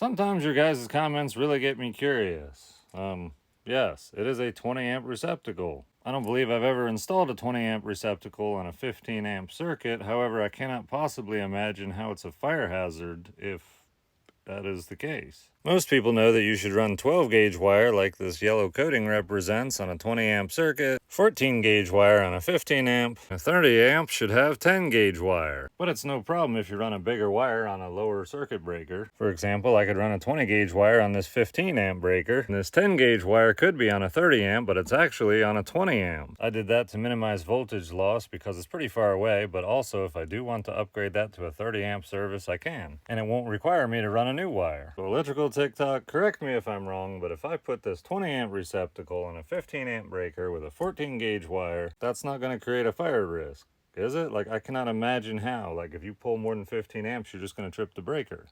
Sometimes your guys' comments really get me curious. Yes, it is a 20 amp receptacle. I don't believe I've ever installed a 20 amp receptacle on a 15 amp circuit. However, I cannot possibly imagine how it's a fire hazard if that is the case. Most people know that you should run 12 gauge wire like this yellow coating represents on a 20 amp circuit, 14 gauge wire on a 15 amp, a 30 amp should have 10 gauge wire. But it's no problem if you run a bigger wire on a lower circuit breaker. For example, I could run a 20 gauge wire on this 15 amp breaker, and this 10 gauge wire could be on a 30 amp, but it's actually on a 20 amp. I did that to minimize voltage loss because it's pretty far away, but also if I do want to upgrade that to a 30 amp service, I can. And it won't require me to run a new wire. So electrical TikTok, correct me if I'm wrong, but if I put this 20 amp receptacle on a 15 amp breaker with a 14 gauge wire, that's not going to create a fire risk, is it? Like, I cannot imagine how. Like, if you pull more than 15 amps, you're just going to trip the breaker.